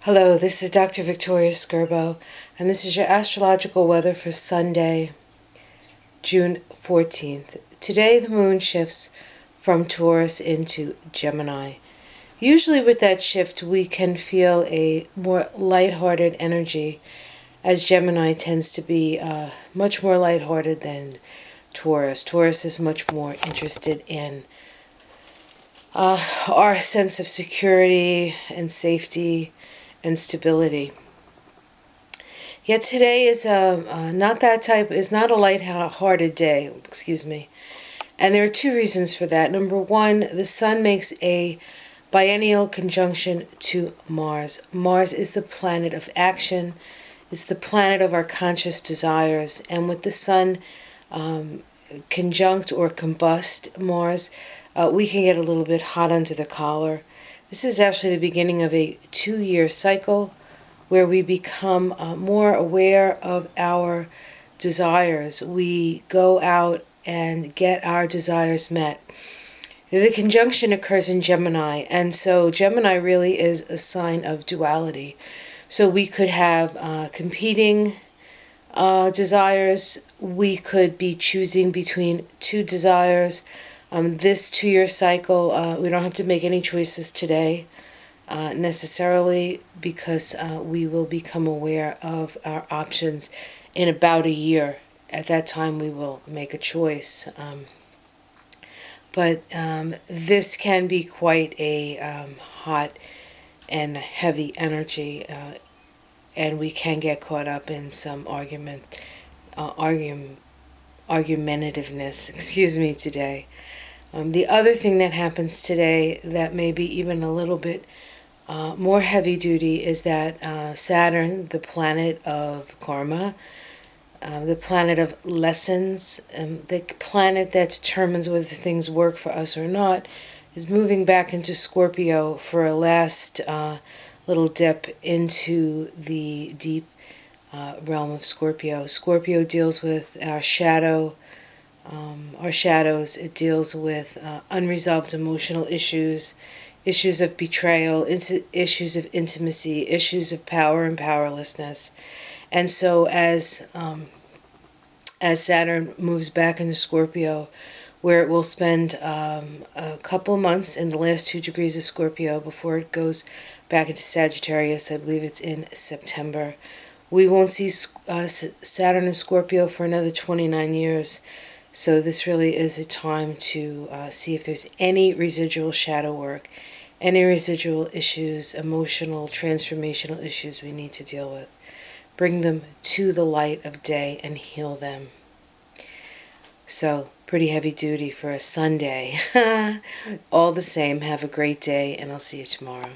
Hello, this is Dr. Victoria Skirbo, and this is your astrological weather for Sunday, June 14th. Today the moon shifts from Taurus into Gemini. Usually with that shift we can feel a more lighthearted energy, as Gemini tends to be much more lighthearted than Taurus. Taurus is much more interested in our sense of security and safety and stability. Yet today is not that type. Is not a light-hearted day. Excuse me, and there are two reasons for that. Number one, the Sun makes a biennial conjunction to Mars. Mars is the planet of action. It's the planet of our conscious desires, and with the Sun conjunct or combust Mars, we can get a little bit hot under the collar. This is actually the beginning of a 2-year cycle where we become more aware of our desires. We go out and get our desires met. The conjunction occurs in Gemini, and so Gemini really is a sign of duality. So we could have competing desires. We could be choosing between two desires. This 2-year cycle, we don't have to make any choices today necessarily, because we will become aware of our options in about a year. At that time we will make a choice. But this can be quite a hot and heavy energy, and we can get caught up in some argumentativeness, today. The other thing that happens today that may be even a little bit more heavy duty is that Saturn, the planet of karma, the planet of lessons, the planet that determines whether things work for us or not, is moving back into Scorpio for a last little dip into the deep realm of Scorpio. Scorpio deals with our shadows. It deals with unresolved emotional issues, issues of betrayal, issues of intimacy, issues of power and powerlessness. And so as Saturn moves back into Scorpio, where it will spend a couple of months in the last 2 degrees of Scorpio before it goes back into Sagittarius, I believe it's in September, we won't see Saturn in Scorpio for another 29 years. So this really is a time to see if there's any residual shadow work, any residual issues, emotional, transformational issues we need to deal with. Bring them to the light of day and heal them. So, pretty heavy duty for a Sunday. All the same, have a great day, and I'll see you tomorrow.